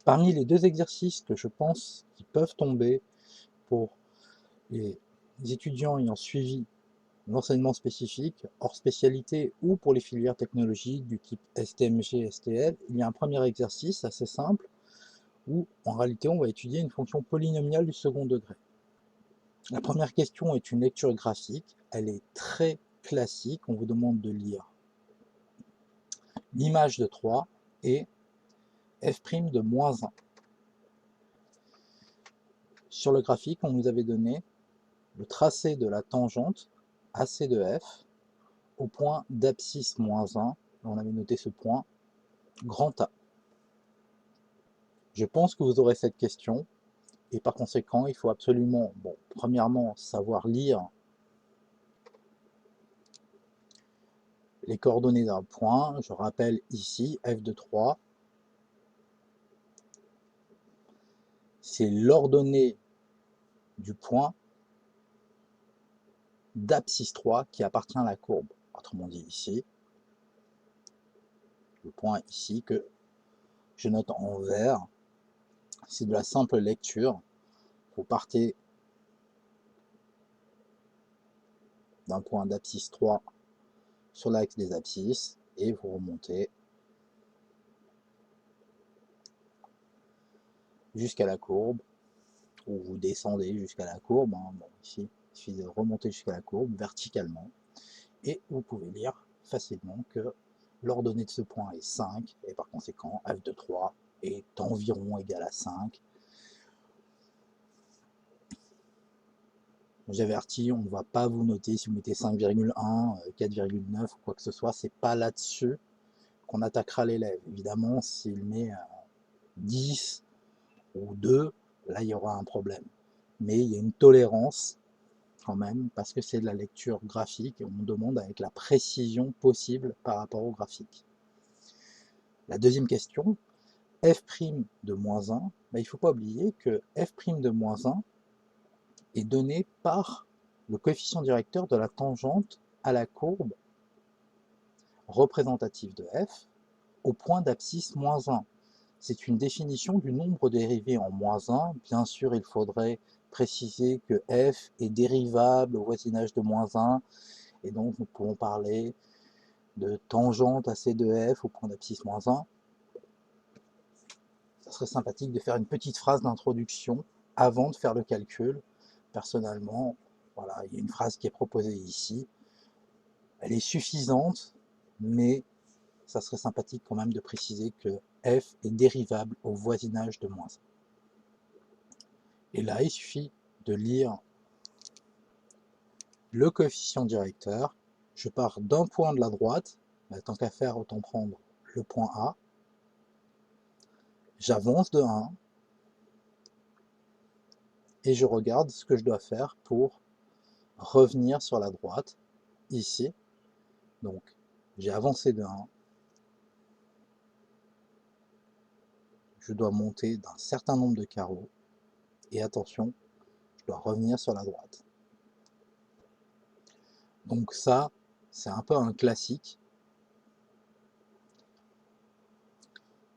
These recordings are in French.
Parmi les deux exercices que je pense qui peuvent tomber pour les étudiants ayant suivi l'enseignement spécifique, hors spécialité ou pour les filières technologiques du type STMG, STL, il y a un premier exercice assez simple où en réalité on va étudier une fonction polynomiale du second degré. La première question est une lecture graphique, elle est très classique, on vous demande de lire l'image de 3 et f' de moins 1. Sur le graphique, on nous avait donné le tracé de la tangente AC de f au point d'abscisse moins 1, on avait noté ce point grand A. Je pense que vous aurez cette question, et par conséquent, il faut absolument, premièrement, savoir lire les coordonnées d'un point. Je rappelle ici, f de 3, c'est l'ordonnée du point d'abscisse 3 qui appartient à la courbe. Autrement dit ici, le point ici que je note en vert, c'est de la simple lecture. Vous partez d'un point d'abscisse 3 sur l'axe des abscisses et vous remontez jusqu'à la courbe, ou vous descendez jusqu'à la courbe. Bon, ici, il suffit de remonter jusqu'à la courbe verticalement et vous pouvez lire facilement que l'ordonnée de ce point est 5 et par conséquent f de 3 est environ égal à 5. J'avertis, on ne va pas vous noter si vous mettez 5,1, 4,9 ou quoi que ce soit, c'est pas là-dessus qu'on attaquera l'élève. Évidemment, s'il met 10 ou 2, là il y aura un problème. Mais il y a une tolérance quand même, parce que c'est de la lecture graphique et on demande avec la précision possible par rapport au graphique. La deuxième question, f' de moins 1, il ne faut pas oublier que f' de moins 1 est donné par le coefficient directeur de la tangente à la courbe représentative de f au point d'abscisse moins 1. C'est une définition du nombre dérivé en moins 1. Bien sûr, il faudrait préciser que f est dérivable au voisinage de moins 1, et donc nous pouvons parler de tangente AC de f au point d'abscisse moins 1. Ça serait sympathique de faire une petite phrase d'introduction avant de faire le calcul. Personnellement, voilà, il y a une phrase qui est proposée ici. Elle est suffisante, mais ça serait sympathique quand même de préciser que f est dérivable au voisinage de moins 1. Et là, il suffit de lire le coefficient directeur. Je pars d'un point de la droite, tant qu'à faire, autant prendre le point A. J'avance de 1 et je regarde ce que je dois faire pour revenir sur la droite, ici. Donc, j'ai avancé de 1. Je dois monter d'un certain nombre de carreaux. Et attention, je dois revenir sur la droite. Donc ça, c'est un peu un classique.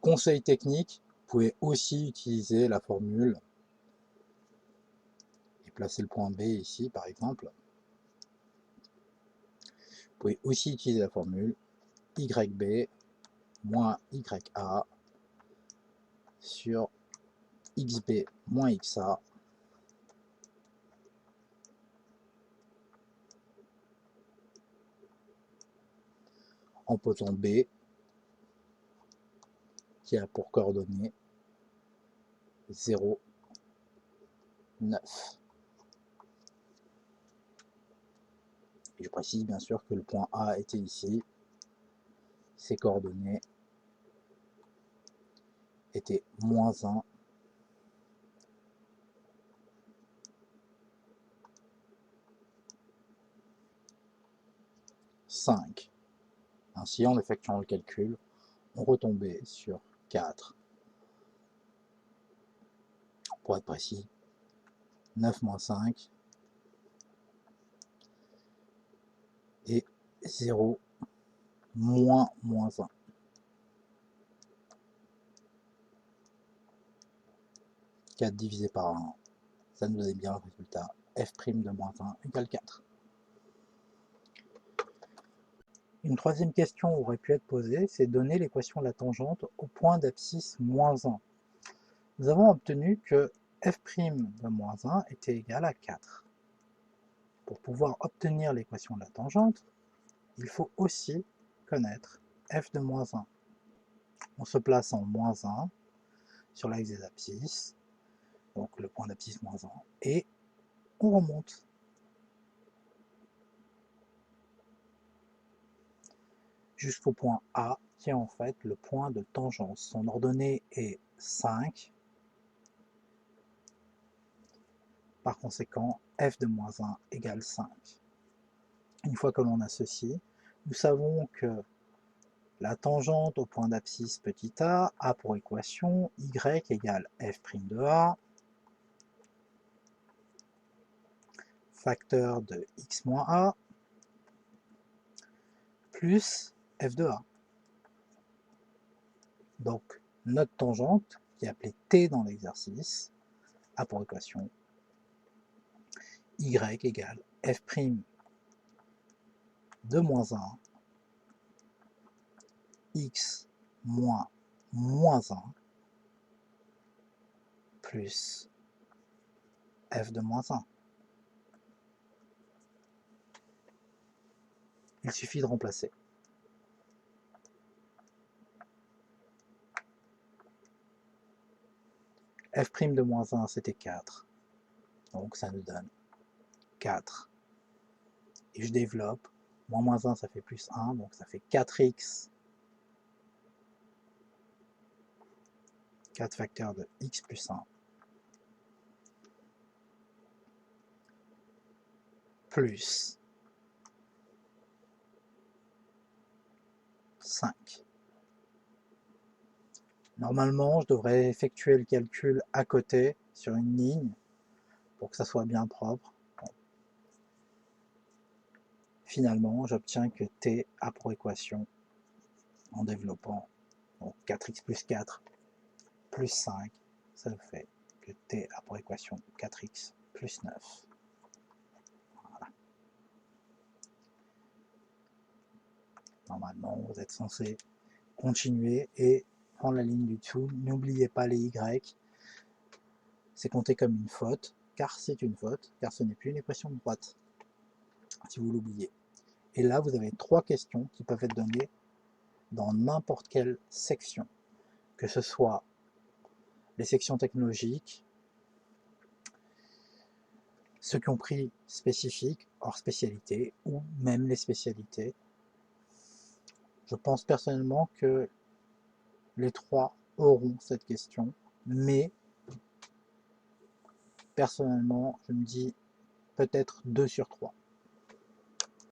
Conseil technique, vous pouvez aussi utiliser la formule et placer le point B ici, par exemple. Vous pouvez aussi utiliser la formule YB moins YA sur XB moins XA en posant B qui a pour coordonnées 0, 9. Et je précise bien sûr que le point A était ici, ses coordonnées étaient moins 1, 5. Ainsi, en effectuant le calcul, on retombait sur 4. Pour être précis, 9 moins 5 et 0 moins 1. 4 divisé par 1, ça nous donne bien le résultat f' de moins 1 égale 4. Une troisième question aurait pu être posée, c'est donner l'équation de la tangente au point d'abscisse moins 1. Nous avons obtenu que f' de moins 1 était égal à 4. Pour pouvoir obtenir l'équation de la tangente, il faut aussi connaître f de moins 1. On se place en moins 1 sur l'axe des abscisses, donc le point d'abscisse moins 1, et on remonte. Jusqu'au point A, qui est en fait le point de tangence. Son ordonnée est 5. Par conséquent, f de moins 1 égale 5. Une fois que l'on a ceci, nous savons que la tangente au point d'abscisse petit a pour équation y égale f' de a, facteur de x moins a, plus f de a. Donc, notre tangente, qui est appelée t dans l'exercice, a pour équation y égale f' de moins 1, x moins moins 1, plus f de moins 1. Il suffit de remplacer. f' de moins 1, c'était 4. Donc ça nous donne 4. Et je développe. Moins 1, ça fait plus 1, donc ça fait 4x. 4 facteurs de x plus 1. Plus 5. Normalement, je devrais effectuer le calcul à côté, sur une ligne, pour que ça soit bien propre. Bon. Finalement, j'obtiens que t a pour équation, en développant, donc 4x plus 4 plus 5, ça nous fait que t a pour équation 4x plus 9. Voilà. Normalement, vous êtes censé continuer et prendre la ligne du dessous. N'oubliez pas les y. C'est compté comme une faute, car c'est une faute, car ce n'est plus une équation droite, si vous l'oubliez. Et là, vous avez 3 questions qui peuvent être données dans n'importe quelle section, que ce soit les sections technologiques, ceux qui ont pris spécifique, hors spécialité, ou même les spécialités. Je pense personnellement que les 3 auront cette question, mais personnellement, je me dis peut-être 2 sur 3.